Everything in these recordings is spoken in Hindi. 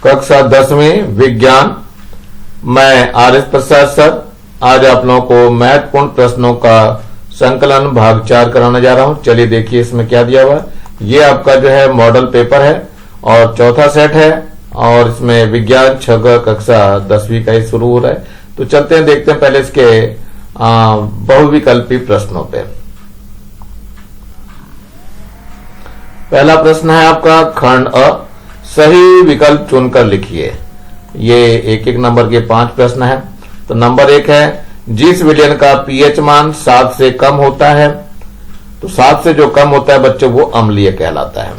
कक्षा 10वीं विज्ञान। मैं आर.एस. प्रसाद सर आज आप लोगों को महत्वपूर्ण प्रश्नों का संकलन भाग 4 कराने जा रहा हूं। चलिए देखिए इसमें क्या दिया हुआ है। ये आपका जो है मॉडल पेपर है और चौथा सेट है और इसमें विज्ञान 6 कक्षा 10वीं का ही शुरू हो रहा है। तो चलते हैं, देखते हैं पहले इसके बहुविकल्पी प्रश्नों पे। पहला प्रश्न है आपका खंड अ, सही विकल्प चुनकर लिखिए। ये एक एक नंबर के 5 प्रश्न है। तो नंबर 1 है जिस विलयन का पीएच मान 7 से कम होता है, तो 7 से जो कम होता है बच्चों वो अम्लीय कहलाता है।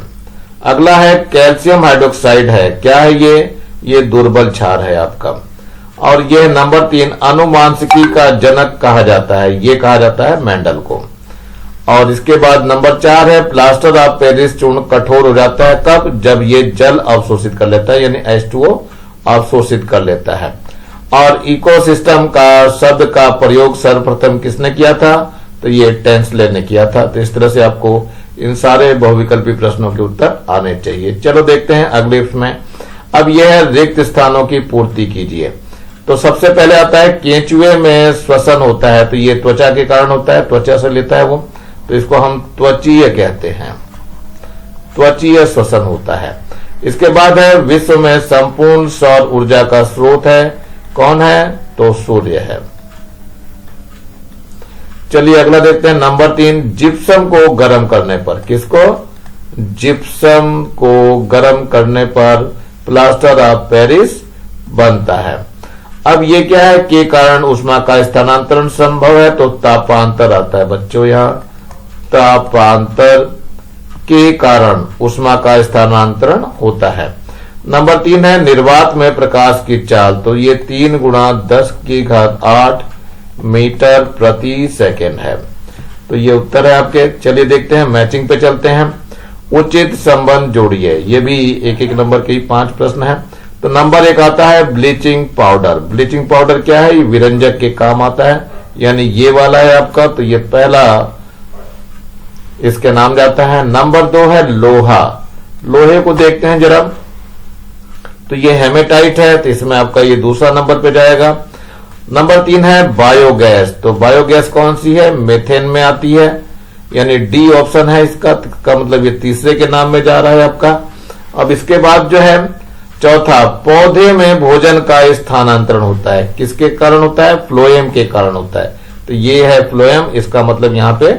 अगला है कैल्शियम हाइड्रोक्साइड है, क्या है ये दुर्बल क्षार है आपका। और यह नंबर 3 अनुमानसिकी का जनक कहा जाता है, ये कहा जाता है मेंडल को। और इसके बाद नंबर 4 है प्लास्टर ऑफ पेरिस चूर्ण कठोर हो जाता है कब, जब ये जल अवशोषित कर लेता है, यानी H2O अवशोषित कर लेता है। और इकोसिस्टम का शब्द का प्रयोग सर्वप्रथम किसने किया था, तो ये टेंसले ने किया था। तो इस तरह से आपको इन सारे बहुविकल्पी प्रश्नों के उत्तर आने चाहिए। चलो देखते हैं अगले में। अब यह है रिक्त स्थानों की पूर्ति कीजिए। तो सबसे पहले आता है केंचुए में श्वसन होता है, तो ये त्वचा के कारण होता है, त्वचा से लेता है वो, तो इसको हम त्वचीय कहते हैं, त्वचीय श्वसन होता है। इसके बाद है विश्व में संपूर्ण सौर ऊर्जा का स्रोत है, कौन है, तो सूर्य है। चलिए अगला देखते हैं नंबर 3 जिप्सम को गर्म करने पर, किसको, जिप्सम को गर्म करने पर प्लास्टर ऑफ पेरिस बनता है। अब ये क्या है, के कारण उष्मा का स्थानांतरण संभव है, तो तापांतर आता है बच्चों यहाँ, तापांतर के कारण उष्मा का स्थानांतरण होता है। नंबर 3 है निर्वात में प्रकाश की चाल, तो ये 3 × 10⁸ मीटर प्रति सेकेंड है। तो ये उत्तर है आपके। चलिए देखते हैं मैचिंग पे चलते हैं। उचित संबंध जोड़िए, ये भी एक एक नंबर के 5 प्रश्न है। तो नंबर 1 आता है ब्लीचिंग पाउडर। ब्लीचिंग पाउडर क्या है, ये विरंजक के काम आता है, यानी ये वाला है आपका, तो ये पहला इसके नाम जाता है। नंबर 2 है लोहा। लोहे को देखते हैं जरा, तो ये हेमेटाइट है, तो इसमें आपका ये दूसरा नंबर पे जाएगा। नंबर 3 है बायोगैस। तो बायोगैस कौन सी है, मेथेन में आती है, यानी डी ऑप्शन है इसका, का मतलब ये तीसरे के नाम में जा रहा है आपका। अब इसके बाद जो है चौथा, पौधे में भोजन का स्थानांतरण होता है, किसके कारण होता है, फ्लोएम के कारण होता है, तो ये है फ्लोएम, इसका मतलब यहाँ पे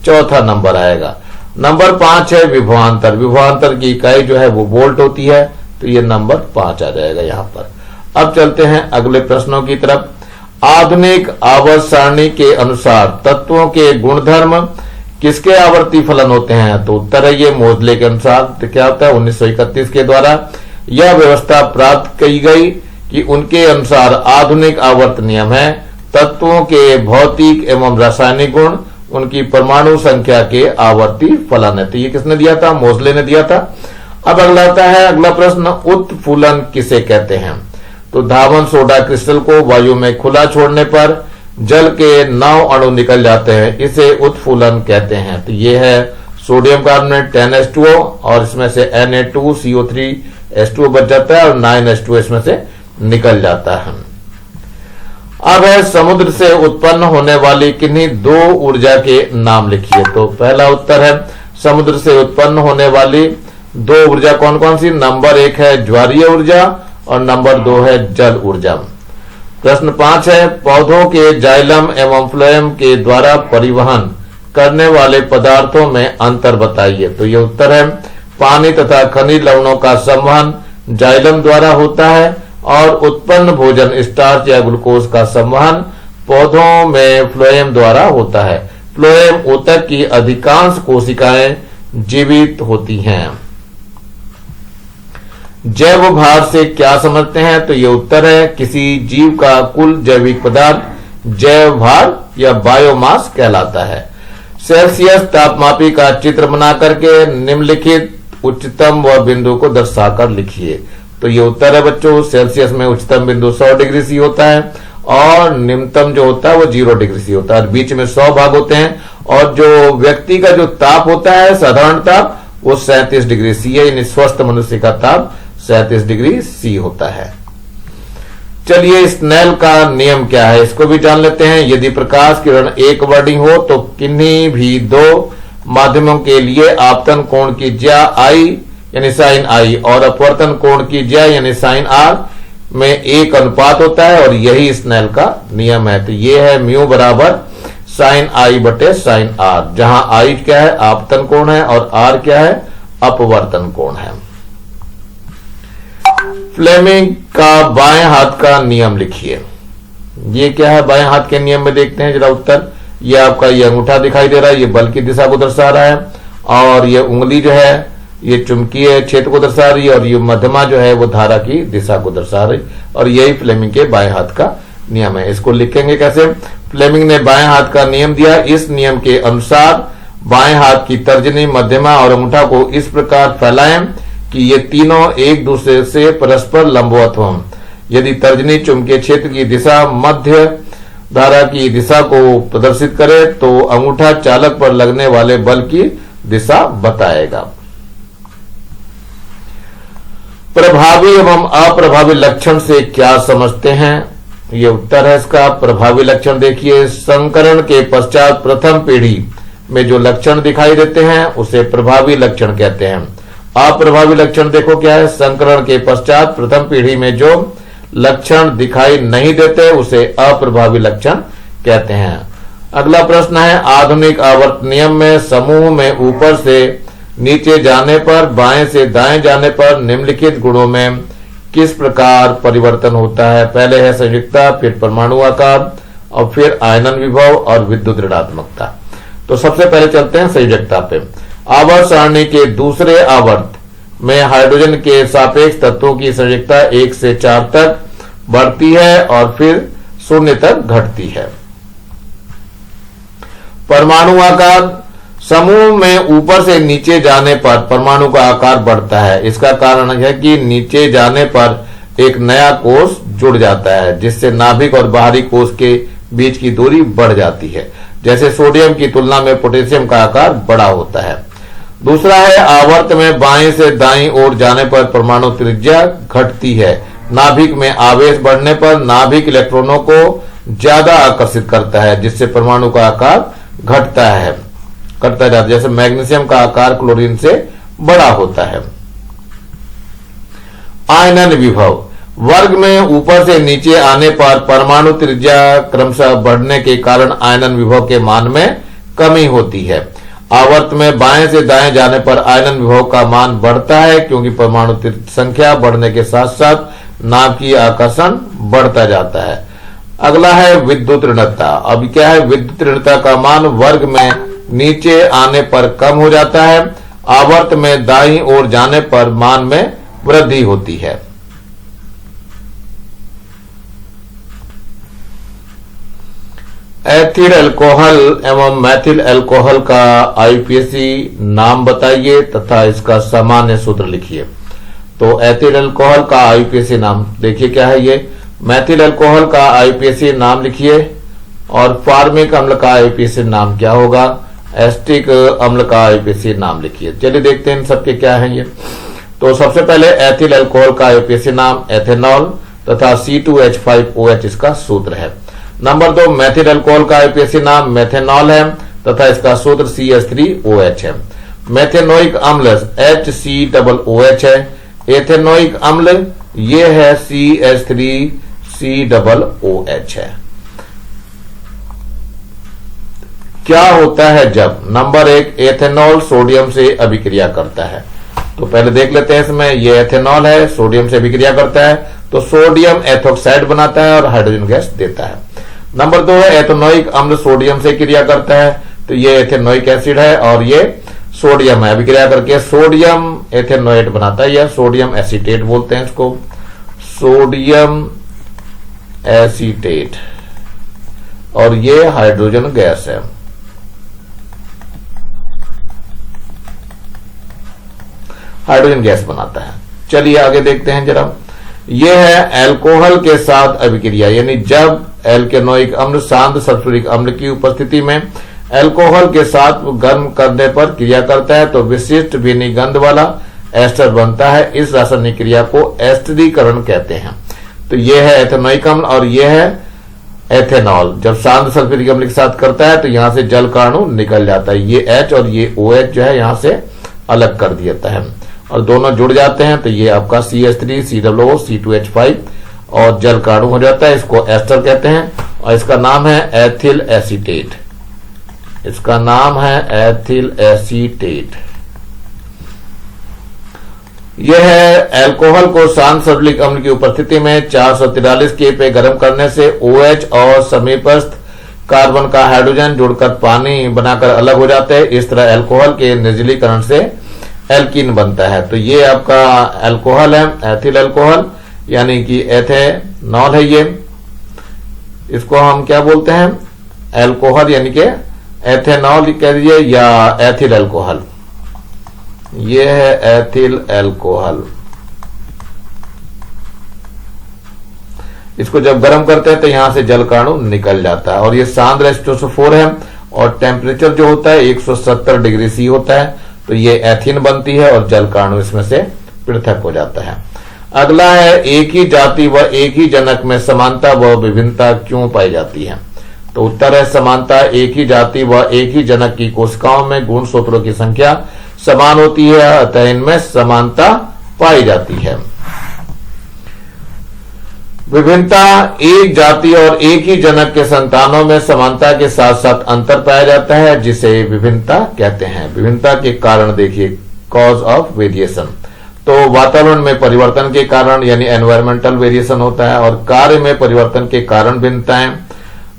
चौथा नंबर आएगा। नंबर 5 है विभवांतर। विभवांतर की इकाई जो है वो वोल्ट होती है, तो ये नंबर 5 आ जाएगा यहाँ पर। अब चलते हैं अगले प्रश्नों की तरफ। आधुनिक आवर्त सारणी के अनुसार तत्वों के गुणधर्म किसके आवर्ती फलन होते हैं, तो उत्तर है ये मोजले के अनुसार। तो क्या होता है 1931 के द्वारा यह व्यवस्था प्राप्त की गई कि उनके अनुसार आधुनिक आवर्त नियम है तत्वों के भौतिक एवं रासायनिक गुण उनकी परमाणु संख्या के आवर्ती फलन है। तो ये किसने दिया था, मोजले ने दिया था। अब अगला आता है अगला प्रश्न, उत्फूलन किसे कहते हैं, तो धावन सोडा क्रिस्टल को वायु में खुला छोड़ने पर जल के 9 अणु निकल जाते हैं, इसे उत्फूलन कहते हैं। तो ये है सोडियम कार्बोनेट 10H2O और इसमें से Na2CO3H2O बच जाता है और 9H2O इसमें से निकल जाता है। अब है समुद्र से उत्पन्न होने वाली किन्हीं 2 ऊर्जा के नाम लिखिए। तो पहला उत्तर है समुद्र से उत्पन्न होने वाली 2 ऊर्जा कौन कौन सी। नंबर 1 है ज्वारीय ऊर्जा और नंबर 2 है जल ऊर्जा। प्रश्न 5 है पौधों के जाइलम एवं फ्लोएम के द्वारा परिवहन करने वाले पदार्थों में अंतर बताइए। तो ये उत्तर है पानी तथा खनिज लवणों का संवहन जाइलम द्वारा होता है और उत्पन्न भोजन स्टार्च या ग्लूकोज का संवहन पौधों में फ्लोएम द्वारा होता है। फ्लोएम ऊतक की अधिकांश कोशिकाएं जीवित होती हैं। जैव भार से क्या समझते हैं, तो ये उत्तर है किसी जीव का कुल जैविक पदार्थ जैव भार या बायोमास कहलाता है। सेल्सियस तापमापी का चित्र बना करके निम्नलिखित उच्चतम व बिंदु को दर्शाकर लिखिए। तो ये उत्तर है बच्चों, सेल्सियस में उच्चतम बिंदु 100 डिग्री सी होता है और निम्नतम जो होता है वो 0 डिग्री सी होता है। बीच में 100 भाग होते हैं और जो व्यक्ति का जो ताप होता है साधारण ताप वो 37 डिग्री सी है, यानी स्वस्थ मनुष्य का ताप 37 डिग्री सी होता है। चलिए स्नेल का नियम क्या है इसको भी जान लेते हैं। यदि प्रकाश किरण एक वर्णी हो तो किन्हीं भी दो माध्यमों के लिए आपतन कोण की ज्या आई यानी साइन आई और अपवर्तन कोण की ज्या यानी साइन आर में एक अनुपात होता है और यही स्नेल का नियम है। तो ये है म्यू बराबर साइन आई बटे साइन आर, जहां आई क्या है आपतन कोण है और आर क्या है अपवर्तन कोण है। फ्लेमिंग का बाएं हाथ का नियम लिखिए। ये क्या है बाएं हाथ के नियम में देखते हैं जरा उत्तर। ये आपका ये अंगूठा दिखाई दे रहा है, ये बल की दिशा को दर्शा रहा है और ये उंगली जो है ये चुंबकीय क्षेत्र को दर्शा रही है और ये मध्यमा जो है वो धारा की दिशा को दर्शा रही और यही फ्लेमिंग के बाएं हाथ का नियम है। इसको लिखेंगे कैसे? फ्लेमिंग ने बाएं हाथ का नियम दिया। इस नियम के अनुसार बाएं हाथ की तर्जनी, मध्यमा और अंगूठा को इस प्रकार फैलाएं कि ये तीनों एक दूसरे से परस्पर लंबवत हों। यदि तर्जनी चुंबकीय क्षेत्र की दिशा मध्य धारा की दिशा को प्रदर्शित करे तो अंगूठा चालक पर लगने वाले बल की दिशा बताएगा। प्रभावी एवं अप्रभावी लक्षण से क्या समझते हैं? ये उत्तर है इसका। प्रभावी लक्षण देखिए, संकरण के पश्चात प्रथम पीढ़ी में जो लक्षण दिखाई देते हैं उसे प्रभावी लक्षण कहते हैं। अप्रभावी लक्षण देखो क्या है, संकरण के पश्चात प्रथम पीढ़ी में जो लक्षण दिखाई नहीं देते उसे अप्रभावी लक्षण कहते हैं। अगला प्रश्न है, आधुनिक आवर्त नियम में समूह में ऊपर से नीचे जाने पर, बाएं से दाएं जाने पर निम्नलिखित गुणों में किस प्रकार परिवर्तन होता है? पहले है संयुक्ता, फिर परमाणु आकार और फिर आयनन विभव और विद्युत ऋणात्मकता। तो सबसे पहले चलते हैं संयोजकता पे। आवर्त सारणी के दूसरे आवर्त में हाइड्रोजन के सापेक्ष तत्वों की संयोजकता 1 से 4 तक बढ़ती है और फिर 0 तक घटती है। परमाणु आकार, समूह में ऊपर से नीचे जाने पर परमाणु का आकार बढ़ता है। इसका कारण है कि नीचे जाने पर एक नया कोष जुड़ जाता है जिससे नाभिक और बाहरी कोष के बीच की दूरी बढ़ जाती है। जैसे सोडियम की तुलना में पोटेशियम का आकार बड़ा होता है। दूसरा है, आवर्त में बाएं से दाईं ओर जाने पर परमाणु त्रिज्या घटती है। नाभिक में आवेश बढ़ने पर नाभिक इलेक्ट्रॉनों को ज्यादा आकर्षित करता है जिससे परमाणु का आकार घटता जाता है। जैसे मैग्नीशियम का आकार क्लोरीन से बड़ा होता है। आयनन विभव, वर्ग में ऊपर से नीचे आने पर परमाणु त्रिज्या क्रमशः बढ़ने के कारण आयनन विभव के मान में कमी होती है। आवर्त में बाएं से दाएं जाने पर आयनन विभव का मान बढ़ता है क्योंकि परमाणु संख्या बढ़ने के साथ साथ नाभिकीय आकर्षण बढ़ता जाता है। अगला है विद्युत ऋणता। अब क्या है, विद्युत ऋणता का मान वर्ग में नीचे आने पर कम हो जाता है। आवर्त में दाईं ओर जाने पर मान में वृद्धि होती है। एथिल अल्कोहल एवं मैथिल अल्कोहल का आईपीएसी नाम बताइए तथा इसका सामान्य सूत्र लिखिए। तो एथिल अल्कोहल का आईपीएसी नाम देखिए क्या है ये। मैथिल अल्कोहल का आईपीएसी नाम लिखिए और फार्मिक अम्ल का आईपीएसी नाम क्या होगा? एस्टिक अम्ल का आईपीएसी नाम लिखिए। चलिए देखते हैं इन सबके क्या है ये। तो सबसे पहले एथिल अल्कोहल का आईपीएसी नाम एथेनॉल तथा C2H5OH इसका सूत्र है। नंबर 2, मैथिल अल्कोहल का आईपीएसी नाम मेथेनॉल है तथा इसका सूत्र CH3OH है। मेथेनोइक अम्ल HCOOH है। एथेनोइक अम्ल ये है CH3COOH है। क्या होता है जब? नंबर 1, एथेनॉल सोडियम से अभिक्रिया करता है। तो पहले देख लेते हैं इसमें, ये एथेनॉल है, सोडियम से अभिक्रिया करता है तो सोडियम एथोक्साइड बनाता है और हाइड्रोजन गैस देता है। नंबर 2 है, एथेनोइक अम्ल सोडियम से क्रिया करता है तो ये एथेनोइक एसिड है और ये सोडियम है, अभिक्रिया करके सोडियम एथेनोएट बनाता है या सोडियम एसीटेट बोलते हैं इसको, सोडियम एसीटेट, और ये हाइड्रोजन गैस है। हाइड्रोजन गैस बनाता है। चलिए आगे देखते हैं जरा। यह है अल्कोहल के साथ अभिक्रिया, यानी जब एल्केनोइक अम्ल शांत सल्फ्यूरिक अम्ल की उपस्थिति में अल्कोहल के साथ गर्म करने पर क्रिया करता है तो विशिष्ट भीनी गंध वाला एस्टर बनता है। इस रासायनिक क्रिया को एस्टरीकरण कहते हैं। तो ये है एथेनोइक अम्ल और ये है एथेनॉल। जब सांद्र सल्फ्यूरिक अम्ल के साथ करता है तो यहां से जल का अणु निकल जाता है। ये H और ये OH जो है यहां से अलग कर दिया जाता है और दोनों जुड़ जाते हैं तो ये आपका CH3 COO C2H5 और जल का अणु हो जाता है। इसको एस्टर कहते हैं और इसका नाम है एथिल एसीटेट। इसका नाम है एथिल एसीटेट। यह है अल्कोहल को सांद्र सल्फ्यूरिक अम्ल की उपस्थिति में 443 के पे गर्म करने से OH और समीपस्थ कार्बन का हाइड्रोजन जुड़कर पानी बनाकर अलग हो जाते हैं। इस तरह अल्कोहल के निर्जलीकरण से एल्कीन बनता है। तो ये आपका अल्कोहल है, एथिल अल्कोहल यानी कि एथेनॉल है। ये इसको हम क्या बोलते हैं, अल्कोहल यानी कि एथेनॉल कह दीजिए या एथिल अल्कोहल। ये है एथिल अल्कोहल। इसको जब गर्म करते हैं तो यहां से जल का अणु निकल जाता है और ये सांद्र H2SO4 है और टेम्परेचर जो होता है 170 डिग्री C होता है। तो ये एथीन बनती है और जल का अणु इसमें से पृथक हो जाता है। अगला है एक ही जाति व एक ही जनक में समानता व विभिन्नता क्यों पाई जाती है। तो उत्तर है समानता। एक ही जाति व एक ही जनक की कोशिकाओं में गुणसूत्रों की संख्या समान होती है, अतः इनमें समानता पाई जाती है। विभिन्नता, एक जाति और एक ही जनक के संतानों में समानता के साथ साथ अंतर पाया जाता है जिसे विभिन्नता कहते हैं। विभिन्नता के कारण देखिए, कॉज ऑफ वेरिएशन। तो वातावरण में परिवर्तन के कारण यानी एनवायरमेंटल वेरिएशन होता है और कार्य में परिवर्तन के कारण भिन्नताएं।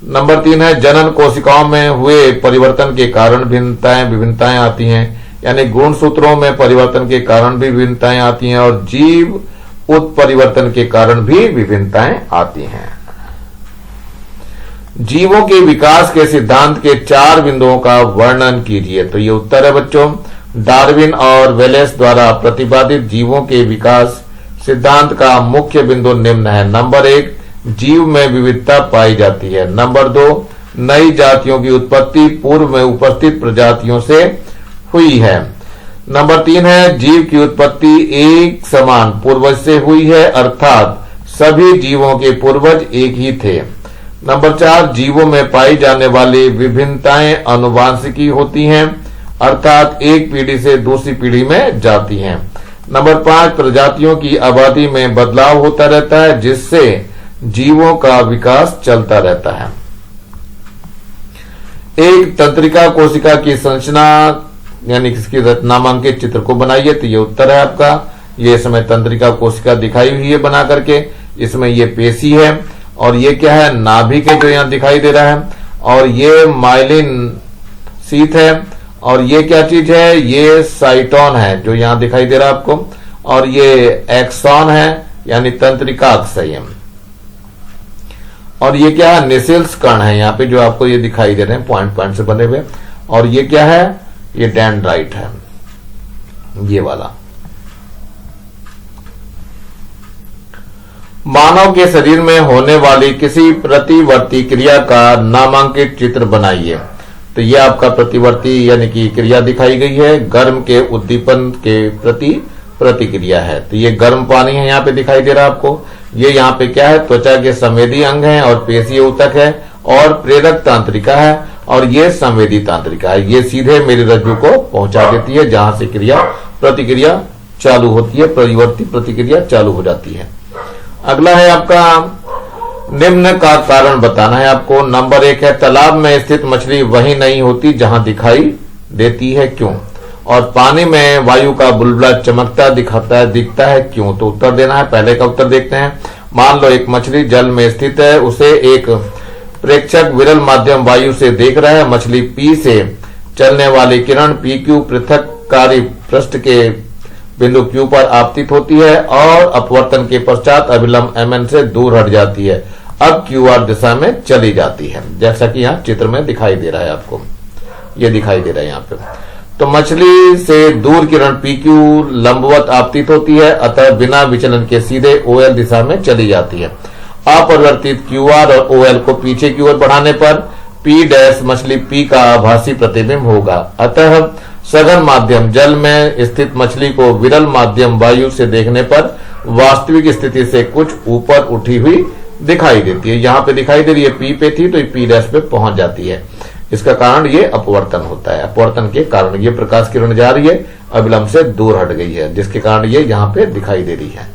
नंबर 3 है जनन कोशिकाओं में हुए परिवर्तन के कारण विभिन्नताएं आती हैं, यानी गुणसूत्रों में परिवर्तन के कारण भी विभिन्नताएं आती हैं और जीव उत्परिवर्तन के कारण भी विभिन्नताएं आती हैं। जीवों के विकास के सिद्धांत के 4 बिंदुओं का वर्णन कीजिए। तो ये उत्तर है बच्चों, डार्विन और वेलेस द्वारा प्रतिपादित जीवों के विकास सिद्धांत का मुख्य बिंदु निम्न है। नंबर 1, जीव में विविधता पाई जाती है। नंबर 2, नई जातियों की उत्पत्ति पूर्व में उपस्थित प्रजातियों से हुई है। नंबर 3 है जीव की उत्पत्ति एक समान पूर्वज से हुई है, अर्थात सभी जीवों के पूर्वज एक ही थे। नंबर 4, जीवों में पाई जाने वाली विभिन्नताएं अनुवांशिकी होती हैं, अर्थात एक पीढ़ी से दूसरी पीढ़ी में जाती हैं। नंबर 5, प्रजातियों की आबादी में बदलाव होता रहता है जिससे जीवों का विकास चलता रहता है। एक तंत्रिका कोशिका की संरचना यानी किसकी नामांकित चित्र को बनाइए। तो ये उत्तर है आपका। ये इसमें तंत्रिका कोशिका दिखाई हुई है बना करके। इसमें ये पेशी है और ये क्या है, नाभिक है जो यहाँ दिखाई दे रहा है और ये माइलिन शीथ है और ये क्या चीज है, ये साइटोन है जो यहाँ दिखाई दे रहा है आपको और ये एक्सॉन है यानी तंत्रिका अक्षय और ये क्या है, निसिल्स कण है यहाँ पे जो आपको ये दिखाई दे रहे हैं पॉइंट पॉइंट से बने हुए और ये क्या है, ये डेंड्राइट है ये वाला। मानव के शरीर में होने वाली किसी प्रतिवर्ती क्रिया का नामांकित चित्र बनाइए। तो ये आपका प्रतिवर्ती यानी कि क्रिया दिखाई गई है, गर्म के उद्दीपन के प्रति प्रतिक्रिया है। तो ये गर्म पानी है यहाँ पे दिखाई दे रहा है आपको। ये यहाँ पे क्या है, त्वचा के संवेदी अंग है और पेशीय ऊतक है और प्रेरक तांत्रिका है और ये संवेदी तांत्रिका है। ये सीधे मेरी रज्जु को पहुंचा देती है जहां से क्रिया प्रतिक्रिया चालू होती है, प्रतिवर्ती प्रतिक्रिया चालू हो जाती है। अगला है आपका निम्न का कारण बताना है आपको। नंबर 1 है तालाब में स्थित मछली वही नहीं होती जहां दिखाई देती है, क्यों? और पानी में वायु का बुलबुला चमकता दिखता है क्यों? तो उत्तर देना है। पहले का उत्तर देखते हैं। मान लो एक मछली जल में स्थित है, उसे एक प्रेक्षक विरल माध्यम वायु से देख रहा है। मछली पी से चलने वाली किरण PQ पृथककारी पृष्ठ के बिंदु Q पर आपतित होती है और अपवर्तन के पश्चात अभिलंब MN से दूर हट जाती है। अब QR दिशा में चली जाती है, जैसा कि यहाँ चित्र में दिखाई दे रहा है आपको, ये दिखाई दे रहा है यहाँ पे। तो मछली से दूर किरण PQ लंबवत आपतित होती है, अतः बिना विचलन के सीधे OL दिशा में चली जाती है। अपरिवर्तित QR और OL को पीछे की ओर बढ़ाने पर P' मछली P का आभासी प्रतिबिंब होगा। अतः सघन माध्यम जल में स्थित मछली को विरल माध्यम वायु से देखने पर वास्तविक स्थिति से कुछ ऊपर उठी हुई दिखाई देती है। यहां पे दिखाई दे रही है पी पे थी तो पी डैश पे पहुंच जाती है। इसका कारण ये अपवर्तन होता है। अपवर्तन के कारण ये प्रकाश किरण जा रही है, अविलंब से दूर हट गई है, जिसके कारण ये यहां पे दिखाई दे रही है।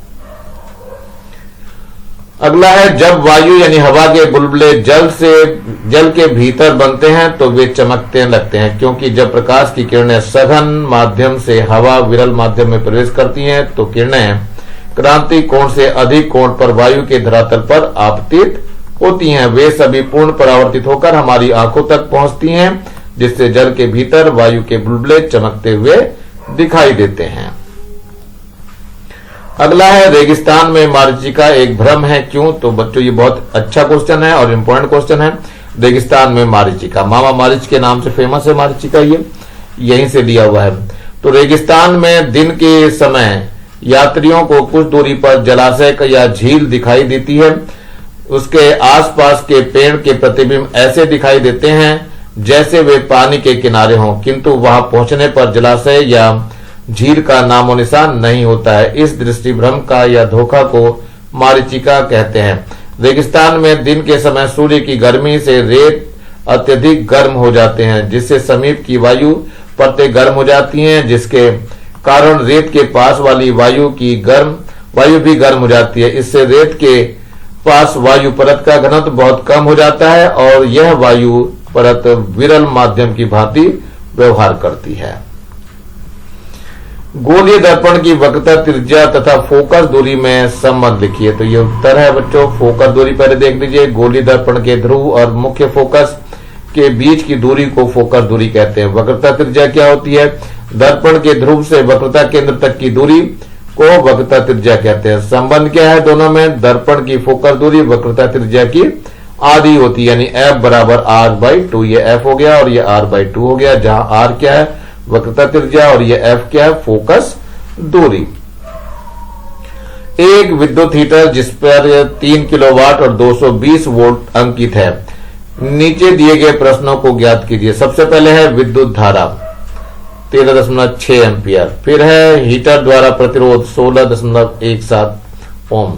अगला है, जब वायु यानी हवा के बुलबुले जल के भीतर बनते हैं तो वे चमकते लगते हैं, क्योंकि जब प्रकाश की किरणें सघन माध्यम से हवा विरल माध्यम में प्रवेश करती हैं तो किरणें क्रांति कोण से अधिक कोण पर वायु के धरातल पर आपतित होती हैं। वे सभी पूर्ण परावर्तित होकर हमारी आंखों तक पहुंचती हैं, जिससे जल के भीतर वायु के बुलबुले चमकते हुए दिखाई देते हैं। अगला है, रेगिस्तान में मरीचिका एक भ्रम है, क्यों? तो बच्चों ये बहुत अच्छा क्वेश्चन है और इम्पोर्टेंट क्वेश्चन है। रेगिस्तान में मरीचिका, मामा मारिच के नाम से फेमस है मरीचिका, ये यहीं से लिया हुआ है। तो रेगिस्तान में दिन के समय यात्रियों को कुछ दूरी पर जलाशय या झील दिखाई देती है। उसके आसपास के पेड़ के प्रतिबिंब ऐसे दिखाई देते हैं जैसे वे पानी के किनारे हों, किंतु वहां पहुंचने पर जलाशय या झील का नामो निशान नहीं होता है। इस दृष्टि भ्रम का या धोखा को मरीचिका कहते हैं। रेगिस्तान में दिन के समय सूर्य की गर्मी से रेत अत्यधिक गर्म हो जाते हैं, जिससे समीप की वायु परतें गर्म हो जाती हैं, जिसके कारण रेत के पास वाली वायु भी गर्म हो जाती है। इससे रेत के पास वायु परत का घनत्व बहुत कम हो जाता है और यह वायु परत विरल माध्यम की भांति व्यवहार करती है। गोलीय दर्पण की वक्रता, त्रिज्या तथा फोकस दूरी में संबंध लिखिए। तो ये उत्तर है बच्चों। फोकस दूरी पहले देख लीजिए। गोलीय दर्पण के ध्रुव और मुख्य फोकस के बीच की दूरी को फोकस दूरी कहते हैं। वक्रता त्रिज्या क्या होती है? दर्पण के ध्रुव से वक्रता केंद्र तक की दूरी को वक्रता त्रिज्या कहते हैं। संबंध क्या है दोनों में? दर्पण की फोकस दूरी वक्रता त्रिज्या की आधी होती है, यानी F बराबर R/2। ये F हो गया और ये R/2 हो गया, जहां R क्या है? वक्रता त्रिज्या और ये F क्या है? फोकस दूरी। एक विद्युत हीटर जिस पर 3 किलोवाट और 220 वोल्ट अंकित है, नीचे दिए गए प्रश्नों को ज्ञात कीजिए। सबसे पहले है विद्युत धारा 13.6 एम्पियर, फिर है हीटर द्वारा प्रतिरोध 16.17 ओम।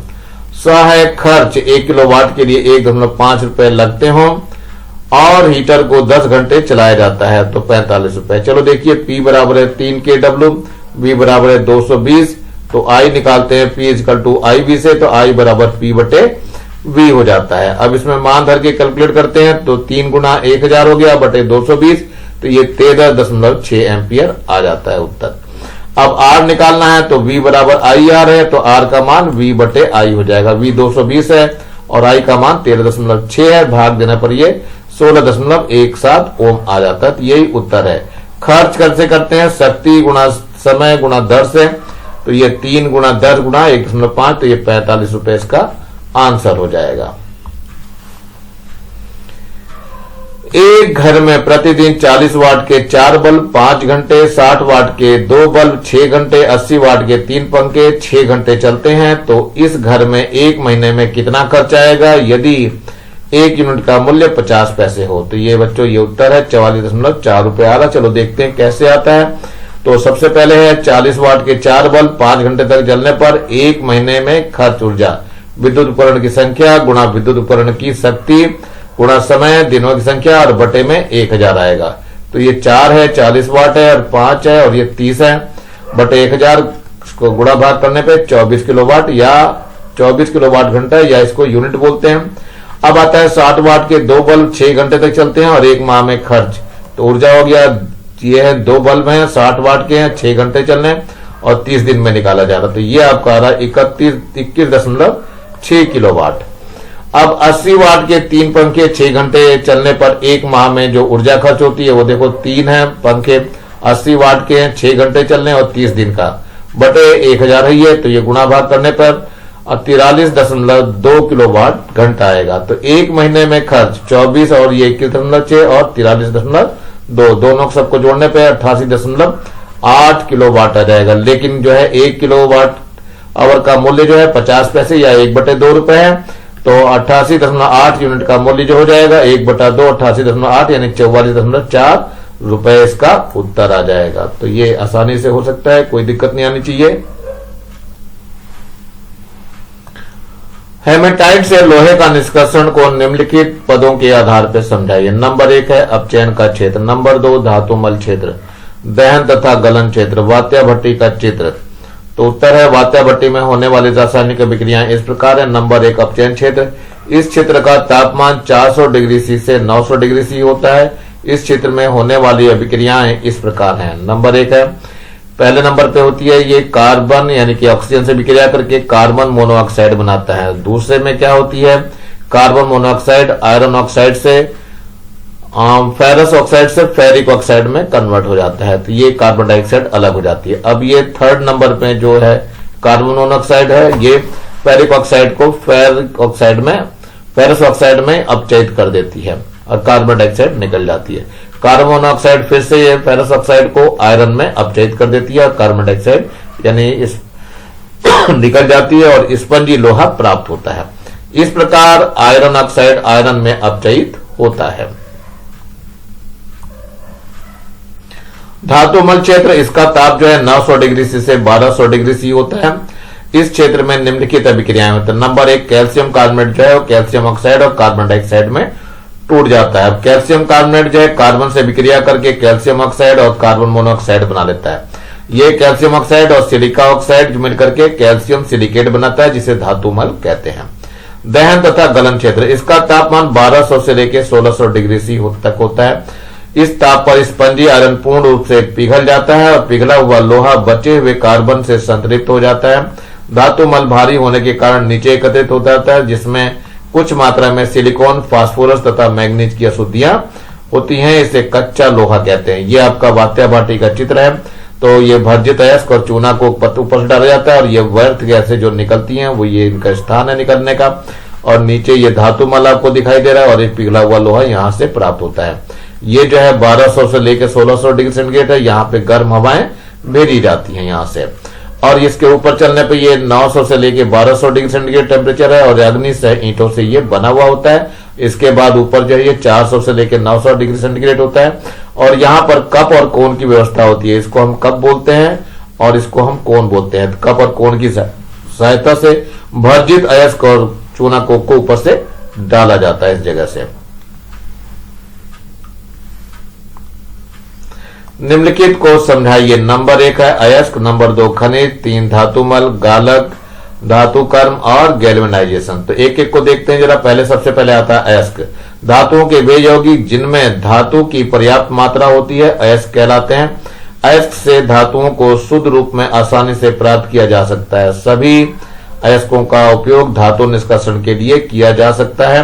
है खर्च 1 किलोवाट के लिए 1.5 रुपए लगते हों और हीटर को 10 घंटे चलाया जाता है तो 45 रुपए। चलो देखिए, P बराबर है 3 kW, V बराबर है 220, तो I निकालते हैं P = IV से, तो I बराबर P/V हो जाता है। अब इसमें मान धर के कैलकुलेट करते हैं तो 3 गुना 1000 हो गया बटे 220, तो ये 13.6 एम्पियर आ जाता है उत्तर। अब R निकालना है तो V बराबर IR है, तो R का मान V/I हो जाएगा। V 220 है और I का मान 13.6 है, भाग देने पर ये 16.17 ओम आ जाता है। तो यही उत्तर है। खर्च कैसे करते हैं? शक्ति गुणा समय गुणा दर से, तो ये 3 गुणा 10 गुणा 1.5, तो ये 45 रुपए इसका आंसर हो जाएगा। एक घर में प्रतिदिन 40 वाट के 4 बल्ब 5 घंटे, 60 वाट के 2 बल्ब 6 घंटे, 80 वाट के 3 पंखे 6 घंटे चलते हैं, तो इस घर में एक महीने में कितना खर्च आएगा यदि 1 यूनिट का मूल्य 50 पैसे हो? तो ये बच्चों ये उत्तर है 44.4 रुपए आ रहा। चलो देखते हैं कैसे आता है। तो सबसे पहले है 40 वाट के 4 बल्ब 5 घंटे तक जलने पर एक महीने में खर्च ऊर्जा, विद्युत उपकरण की संख्या गुणा विद्युत उपकरण की शक्ति गुणा समय, दिनों की संख्या और बटे में 1000 आएगा। तो ये 4 है, 40 वाट है और 5 है और ये 30 है, बटे 1000 को गुणा भाग करने पे 24 किलोवाट या 24 किलोवाट घंटा, या इसको यूनिट बोलते हैं। अब आता है 60 वाट के 2 बल्ब 6 घंटे तक चलते हैं और एक माह में खर्च, तो ऊर्जा हो गया, ये है 2 बल्ब हैं 60 वाट के हैं 6 घंटे चलने और 30 दिन में निकाला जा रहा, तो ये आपका आ रहा 21.6 किलोवाट। अब 80 वाट के 3 पंखे 6 घंटे चलने पर एक माह में जो ऊर्जा खर्च होती है वो देखो 3 है पंखे 80 वाट के हैं 6 घंटे चलने और 30 दिन का, बटे 1000 है, तो ये गुणा भाग करने पर 43.2 किलोवाट घंटा आएगा। तो एक महीने में खर्च 24 और ये 21.6 और 43.2, दोनों सबको जोड़ने पे 88.8 किलोवाट आ जाएगा। लेकिन जो है 1 किलोवाट आवर का मूल्य जो है 50 पैसे या 1/2 रुपए है, तो 88.8 यूनिट का मूल्य जो हो जाएगा 1/2 88.8 यानी 44.4 रुपए इसका उत्तर आ जाएगा। तो ये आसानी से हो सकता है, कोई दिक्कत नहीं आनी चाहिए। हेमेटाइट से लोहे का निष्कर्षण को निम्नलिखित पदों के आधार पर समझाइए। नंबर 1 है अपचयन का क्षेत्र, नंबर 2 धातुमल क्षेत्र, दहन तथा गलन क्षेत्र, वात्या भट्टी का चित्र। तो उत्तर है वात्या भट्टी में होने वाली रासायनिक अभिक्रियाएं इस प्रकार है। नंबर 1 अपचयन क्षेत्र, इस क्षेत्र का तापमान 400 डिग्री सी से 900 डिग्री सी होता है। इस क्षेत्र में होने वाली अभिक्रियाएं इस प्रकार हैं। नंबर 1 है, पहले नंबर पे होती है ये कार्बन यानी कि ऑक्सीजन से विक्रिया करके कार्बन मोनोऑक्साइड बनाता है। दूसरे में क्या होती है, कार्बन मोनोऑक्साइड आयरन ऑक्साइड से फेरस ऑक्साइड से फेरिक ऑक्साइड में कन्वर्ट हो जाता है, तो ये कार्बन डाइऑक्साइड अलग हो जाती है। अब ये थर्ड नंबर पे जो है कार्बन मोनोऑक्साइड है, ये फेरिक ऑक्साइड को फेरस ऑक्साइड में अपचयित कर देती है और कार्बन डाइऑक्साइड निकल जाती है। कार्बन मोनोऑक्साइड फिर से ये फेरस ऑक्साइड को आयरन में अपचयित कर देती है और कार्बन डाइऑक्साइड यानी इस निकल जाती है और स्पंजी लोहा प्राप्त होता है। इस प्रकार आयरन ऑक्साइड आयरन में अपचयित होता है। धातुमल क्षेत्र, इसका ताप जो है 900 डिग्री सी से 1200 डिग्री सी होता है। इस क्षेत्र में निम्नलिखित अभिक्रियाएं होती है। नंबर 1 कैल्शियम कार्बोनेट जो है वो कैल्शियम ऑक्साइड और कार्बन डाइऑक्साइड में टूट जाता है। अब कैल्शियम कार्बोनेट जो है कार्बन से विक्रिया करके कैल्शियम ऑक्साइड और कार्बन मोनोऑक्साइड बना लेता है। ये कैल्शियम ऑक्साइड और सिलिका ऑक्साइड मिलकर के कैल्शियम सिलिकेट बनाता है, जिसे धातुमल कहते हैं। दहन तथा गलन क्षेत्र, इसका तापमान 1200 से लेकर 1600 डिग्री सी तक होता है। इस ताप पर स्पंजी आयरन पूर्ण रूप से पिघल जाता है और पिघला हुआ लोहा बचे हुए कार्बन से संतृप्त हो जाता है। धातुमल भारी होने के कारण नीचे एकत्रित हो जाता है, जिसमें कुछ मात्रा में सिलिकॉन, फास्फोरस तथा मैग्नीज की अशुद्धियां होती हैं। इसे कच्चा लोहा कहते हैं। ये आपका वात्या भाटी का चित्र है। तो ये भर्जित अयस्क और चूना को ऊपर से डाला जाता है और ये व्यर्थ गैसें जो निकलती हैं वो ये इनका स्थान है निकलने का, और नीचे ये धातुमल आपको दिखाई दे रहा है और ये पिघला हुआ लोहा यहाँ से प्राप्त होता है। ये जो है 1200 से लेकर 1600 डिग्री सेंटीग्रेड है। यहाँ पे गर्म हवाएं भेजी जाती हैं यहाँ से, और इसके ऊपर चलने पे ये 900 से लेकर 1200 डिग्री सेंटीग्रेड टेम्परेचर है और अग्नि से ईंटों से ये बना हुआ होता है। इसके बाद ऊपर जो है ये 400 से लेकर 900 डिग्री सेंटीग्रेड होता है और यहाँ पर कप और कोन की व्यवस्था होती है। इसको हम कप बोलते हैं और इसको हम कोन बोलते हैं। कप और कोन की सहायता से भर्जित अयस्क और चूना कोक को ऊपर से डाला जाता है इस जगह से। निम्नलिखित को समझाइए। नंबर 1 है अयस्क, नंबर 2 खनिज, 3 धातुमल, गालक, धातु कर्म और गैल्वेनाइजेशन। तो एक एक को देखते हैं जरा। पहले सबसे पहले आता है अयस्क। धातुओं के वे यौगिक जिनमें धातु की पर्याप्त मात्रा होती है अयस्क कहलाते हैं। अयस्क से धातुओं को शुद्ध रूप में आसानी से प्राप्त किया जा सकता है। सभी अयस्कों का उपयोग धातु निष्कर्षण के लिए किया जा सकता है।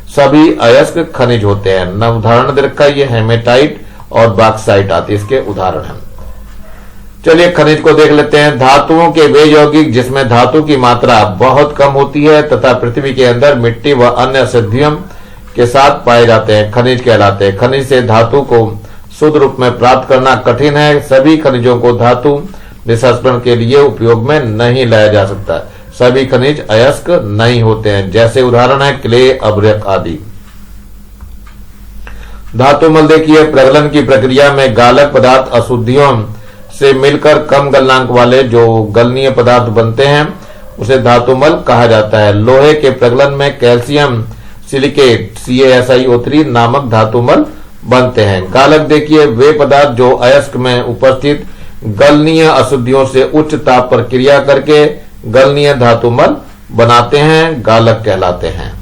सभी अयस्क खनिज होते हैं। न उदाहरण दे रखा है, ये हेमेटाइट और बॉक्साइट आती है, इसके उदाहरण हैं। चलिए खनिज को देख लेते हैं। धातुओं के वे यौगिक जिसमें धातु की मात्रा बहुत कम होती है तथा पृथ्वी के अंदर मिट्टी व अन्य अशुद्धियों के साथ पाए जाते हैं खनिज कहलाते हैं। खनिज से धातु को शुद्ध रूप में प्राप्त करना कठिन है। सभी खनिजों को धातु निष्कर्षण के लिए उपयोग में नहीं लाया जा सकता। सभी खनिज अयस्क नहीं होते हैं। जैसे उदाहरण है क्ले, अभ्रक आदि। धातुमल देखिए, प्रगलन की प्रक्रिया में गालक पदार्थ अशुद्धियों से मिलकर कम गलनांक वाले जो गलनीय पदार्थ बनते हैं उसे धातुमल कहा जाता है। लोहे के प्रगलन में कैल्शियम सिलिकेट CaSiO3 नामक धातुमल बनते हैं। गालक देखिए, वे पदार्थ जो अयस्क में उपस्थित गलनीय अशुद्धियों से उच्च ताप पर क्रिया करके गलनीय धातुमल बनाते हैं, गालक कहलाते हैं।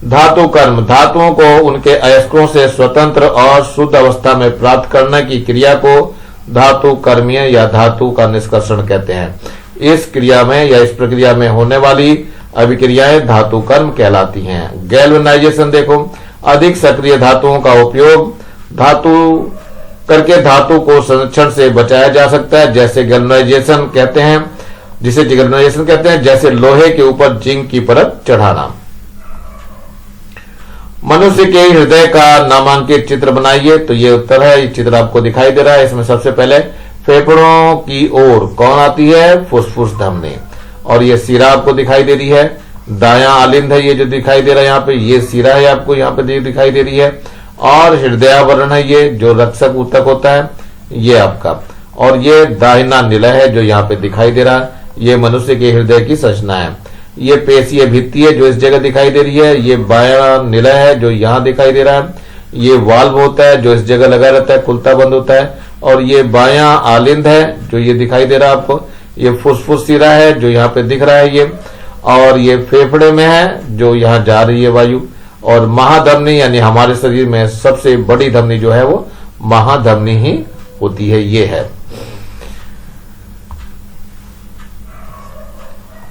धातु कर्म, धातुओं को उनके अयस्कों से स्वतंत्र और शुद्ध अवस्था में प्राप्त करने की क्रिया को धातु कर्मीय या धातु का निष्कर्षण कहते हैं। इस क्रिया में या इस प्रक्रिया में होने वाली अभिक्रियाएं धातु कर्म कहलाती हैं। गैल्वेनाइजेशन देखो, अधिक सक्रिय धातुओं का उपयोग करके धातु को संरक्षण से बचाया जा सकता है, जैसे गैल्वेनाइजेशन कहते हैं, जैसे लोहे के ऊपर जिंक की परत चढ़ाना। मनुष्य के हृदय का नामांकित चित्र बनाइए। तो ये उत्तर है, ये चित्र आपको दिखाई दे रहा है। इसमें सबसे पहले फेफड़ों की ओर कौन आती है, फुसफुस धमनी, और ये सिरा आपको दिखाई दे रही है। दायां आलिंद है ये जो दिखाई दे रहा है यहाँ पे, ये सिरा है आपको यहाँ पे दिखाई दे रही है। और हृदयावरण है ये जो रक्षक ऊतक होता है ये आपका, और ये दाहिना निलय है जो यहाँ पे दिखाई दे रहा है, ये मनुष्य के हृदय की संरचना है। ये पेशीय भित्ति है जो इस जगह दिखाई दे रही है, ये बायां निलय है जो यहाँ दिखाई दे रहा है, ये वाल्व होता है जो इस जगह लगा रहता है, खुलता बंद होता है, और ये बायां आलिंद है जो ये दिखाई दे रहा है आपको, ये फुसफुस सिरा है जो यहाँ पे दिख रहा है ये, और ये फेफड़े में है जो यहाँ जा रही है वायु, और महाधमनी यानी हमारे शरीर में सबसे बड़ी धमनी जो है वो महाधमनी ही होती है, ये है।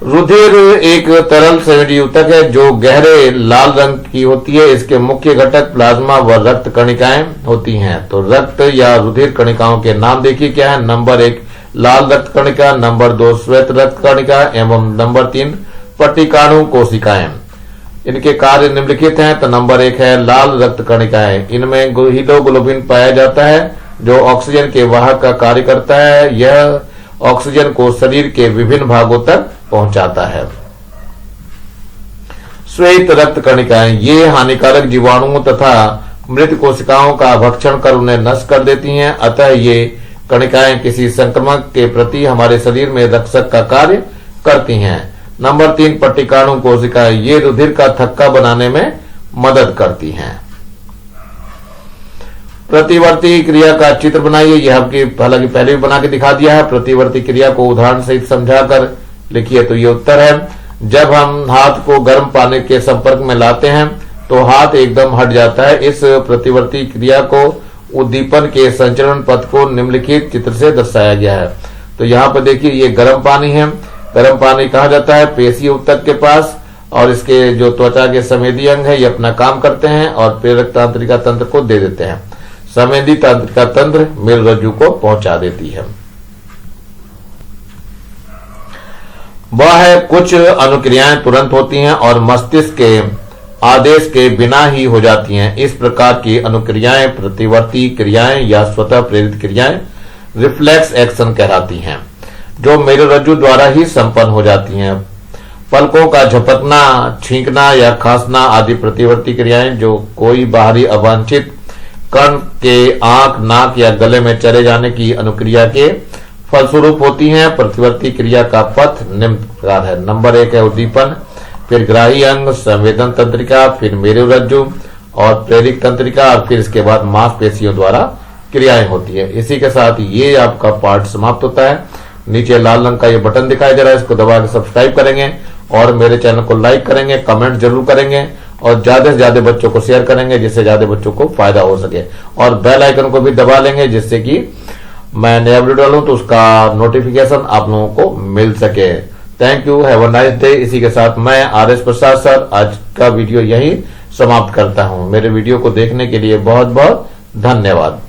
रुधिर एक तरल संयोजी ऊतक है जो गहरे लाल रंग की होती है। इसके मुख्य घटक प्लाज्मा व रक्त कणिकाएं होती हैं। तो रक्त या रुधिर कणिकाओं के नाम देखिए क्या है। नंबर 1 लाल रक्त कणिका, नंबर 2 श्वेत रक्त कणिका एवं नंबर 3 पट्टिकाणु कोशिकाएं। इनके कार्य निम्नलिखित हैं। तो नंबर 1 है लाल रक्त कणिकाएं। इनमें हीमोग्लोबिन पाया जाता है जो ऑक्सीजन के वाहक का कार्य करता है। यह ऑक्सीजन को शरीर के विभिन्न भागों तक पहुंचाता है। श्वेत रक्त कणिकाएं ये हानिकारक जीवाणुओं तथा मृत कोशिकाओं का भक्षण कर उन्हें नष्ट कर देती हैं। अतः ये कणिकाएं किसी संक्रमण के प्रति हमारे शरीर में रक्षक का कार्य करती हैं। नंबर 3 पट्टिकाणु कोशिकाएं ये रुधिर का थक्का बनाने में मदद करती हैं। प्रतिवर्ती क्रिया का चित्र बनाइए। यह आपकी हालांकि पहले भी बना के दिखा दिया है। प्रतिवर्ती क्रिया को उदाहरण सहित समझाकर लिखिए। तो ये उत्तर है। जब हम हाथ को गर्म पानी के संपर्क में लाते हैं तो हाथ एकदम हट जाता है। इस प्रतिवर्ती क्रिया को उद्दीपन के संचरण पथ को निम्नलिखित चित्र से दर्शाया गया है। तो यहाँ पर देखिए ये गर्म पानी है। गर्म पानी कहा जाता है पेशीय ऊतक के पास, और इसके जो त्वचा के संवेदी अंग है ये अपना काम करते हैं और प्रेरक तंत्रिका तंत्र को दे देते हैं। संवेदी तंत्रिका तंत्र मेरुरज्जु को पहुंचा देती है। वह है कुछ अनुक्रियाएं तुरंत होती हैं और मस्तिष्क के आदेश के बिना ही हो जाती हैं। इस प्रकार की अनुक्रियाएं प्रतिवर्ती क्रियाएं या स्वतः प्रेरित क्रियाएं रिफ्लेक्स एक्शन कहलाती हैं जो मेरुरज्जु द्वारा ही संपन्न हो जाती हैं। पलकों का झपकना, छींकना या खांसना आदि प्रतिवर्ती क्रियाएं जो कोई बाहरी अवांछित कण के आंख, नाक या गले में चले जाने की अनुक्रिया के फलस्वरूप होती हैं। प्रतिवर्ती क्रिया का पथ निम्न प्रकार है। नंबर 1 है उद्दीपन, फिर ग्राही अंग, संवेदन तंत्रिका, फिर मेरुरज्जु और प्रेरक तंत्रिका, और फिर इसके बाद मांसपेशियों द्वारा क्रियाएं होती है। इसी के साथ ये आपका पार्ट समाप्त होता है। नीचे लाल रंग का ये बटन दिखाई दे रहा है, इसको दबा के सब्सक्राइब करेंगे और मेरे चैनल को लाइक करेंगे, कमेंट जरूर करेंगे और ज्यादा से ज्यादा बच्चों को शेयर करेंगे जिससे ज्यादा बच्चों को फायदा हो सके, और बेल आइकन को भी दबा लेंगे जिससे कि मैं नया वीडियो डालूं तो उसका नोटिफिकेशन आप लोगों को मिल सके। Thank you, have a nice day. इसी के साथ मैं RS प्रसाद सर आज का वीडियो यही समाप्त करता हूं। मेरे वीडियो को देखने के लिए बहुत बहुत धन्यवाद।